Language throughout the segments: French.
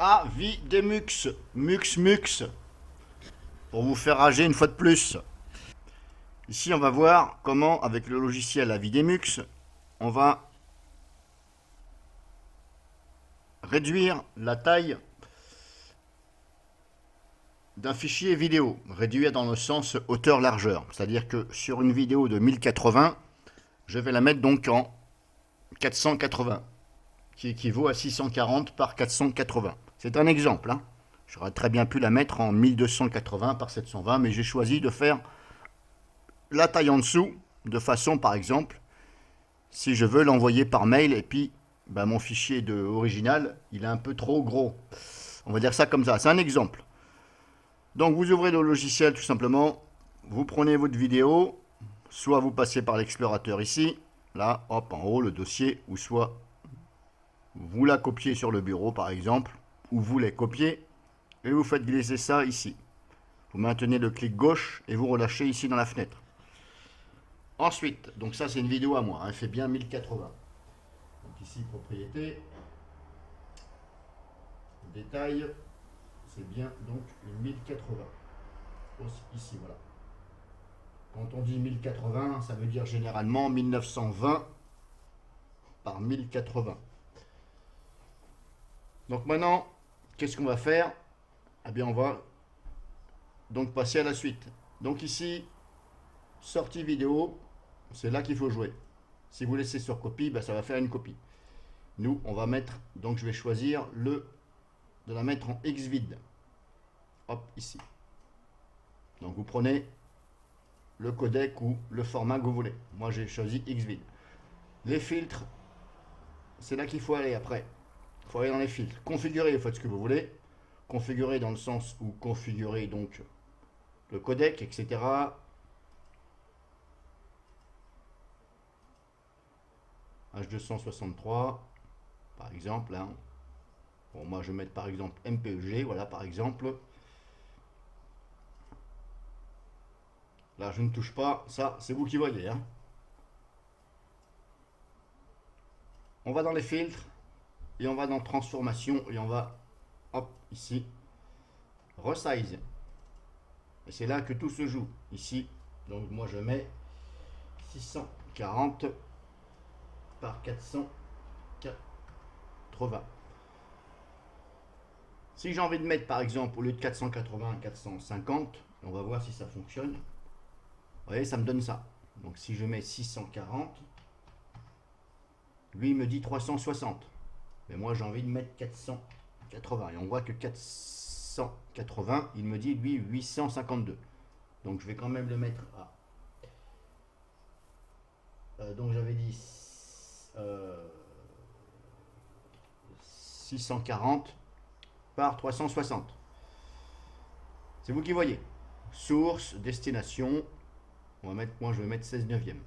Avidemux, Mux, pour vous faire rager une fois de plus. Ici, on va voir comment, avec le logiciel Avidemux, on va réduire la taille d'un fichier vidéo. Réduire dans le sens hauteur-largeur. C'est-à-dire que sur une vidéo de 1080, je vais la mettre donc en 480, qui équivaut à 640 par 480. C'est un exemple, hein. J'aurais très bien pu la mettre en 1280 par 720, mais j'ai choisi de faire la taille en dessous, de façon, par exemple, si je veux l'envoyer par mail, et puis mon fichier original, il est un peu trop gros. On va dire ça comme ça, c'est un exemple. Donc vous ouvrez le logiciel tout simplement, vous prenez votre vidéo, soit vous passez par l'explorateur ici, là, hop, en haut, le dossier, ou soit vous la copiez sur le bureau par exemple, ou vous les copiez, et vous faites glisser ça ici. Vous maintenez le clic gauche et vous relâchez ici dans la fenêtre. Ensuite, donc ça c'est une vidéo à moi, hein, elle fait bien 1080. Donc ici propriété, détail, c'est bien donc une 1080. Ici voilà. Quand on dit 1080, ça veut dire généralement 1920 par 1080. Donc maintenant, qu'est-ce qu'on va faire? Eh bien on va donc passer à la suite. Donc ici, sortie vidéo, c'est là qu'il faut jouer. Si vous laissez sur copie, ça va faire une copie. Nous, on va mettre, donc je vais choisir de la mettre en Xvid. Hop, ici. Donc vous prenez le codec ou le format que vous voulez. Moi j'ai choisi Xvid. Les filtres, c'est là qu'il faut aller après. Il faut aller dans les filtres. Configurer, vous faites ce que vous voulez. Configurer dans le sens où configurer donc le codec, etc. H263, par exemple. Hein. Bon, moi je vais mettre par exemple MPEG, voilà par exemple. Là je ne touche pas, ça c'est vous qui voyez. Hein. On va dans les filtres et on va dans transformation et on va, hop, ici, resize. Et c'est là que tout se joue. Ici, donc moi je mets 640 par 480. Si j'ai envie de mettre par exemple au lieu de 480 450, on va voir si ça fonctionne. Vous voyez, ça me donne ça. Donc si je mets 640, lui il me dit 360. Mais moi j'ai envie de mettre 480. Et on voit que 480, il me dit lui 852. Donc je vais quand même le mettre à... donc j'avais dit 640 par 360. C'est vous qui voyez. Source, destination. On va mettre, moi je vais mettre 16 neuvième.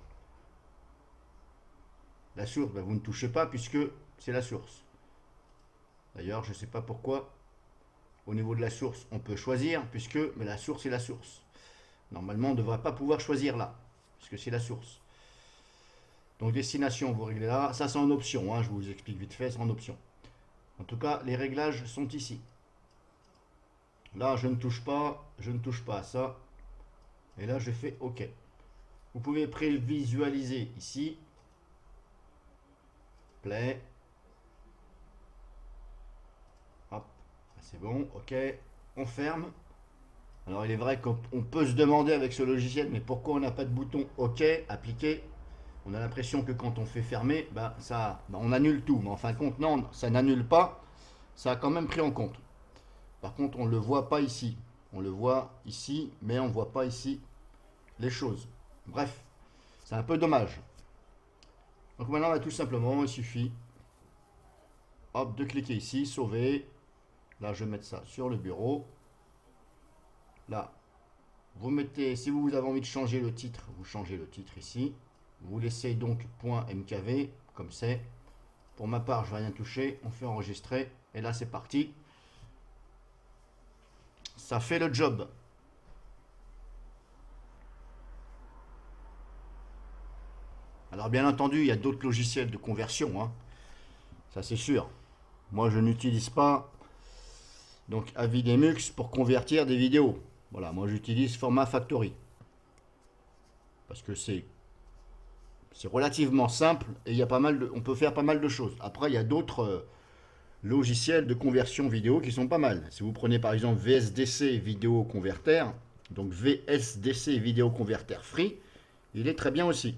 La source, vous ne touchez pas puisque c'est la source. D'ailleurs, je ne sais pas pourquoi. Au niveau de la source, on peut choisir puisque la source est la source. Normalement, on ne devrait pas pouvoir choisir là, puisque c'est la source. Donc destination, vous réglez là. Ça c'est en option, hein, je vous explique vite fait, c'est en option. En tout cas, les réglages sont ici. Là, je ne touche pas à ça. Et là, je fais OK. Vous pouvez prévisualiser ici. Play. Hop, c'est bon, OK. On ferme. Alors, il est vrai qu'on peut se demander avec ce logiciel, mais pourquoi on n'a pas de bouton OK, appliquer? On a l'impression que quand on fait fermer, on annule tout. Mais en fin de compte, non, ça n'annule pas. Ça a quand même pris en compte. Par contre, on ne le voit pas ici. On le voit ici, mais on ne voit pas ici les choses. Bref, c'est un peu dommage. Donc maintenant, tout simplement, il suffit hop, de cliquer ici, sauver. Là, je vais mettre ça sur le bureau. Là, vous mettez, si vous avez envie de changer le titre, vous changez le titre ici. Vous laissez donc .mkv, comme c'est. Pour ma part, je ne vais rien toucher. On fait enregistrer. Et là, c'est parti. Ça fait le job. Alors, bien entendu, il y a d'autres logiciels de conversion. Hein. Ça, c'est sûr. Moi, je n'utilise pas Donc Avidemux pour convertir des vidéos. Voilà, moi j'utilise format Factory. Parce que c'est relativement simple et il y a pas mal on peut faire pas mal de choses. Après, il y a d'autres logiciels de conversion vidéo qui sont pas mal. Si vous prenez par exemple VSDC Vidéo Converter, donc VSDC Vidéo Converter Free, il est très bien aussi.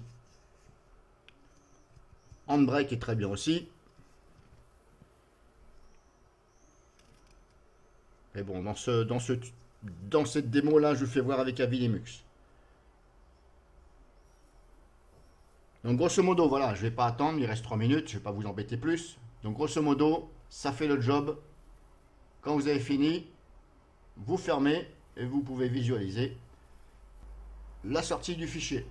Handbrake est très bien aussi. Mais bon, dans cette démo-là, je fais voir avec Avidemux. Donc grosso modo, voilà, je ne vais pas attendre, il reste 3 minutes, je ne vais pas vous embêter plus. Donc grosso modo, ça fait le job. Quand vous avez fini, vous fermez et vous pouvez visualiser la sortie du fichier.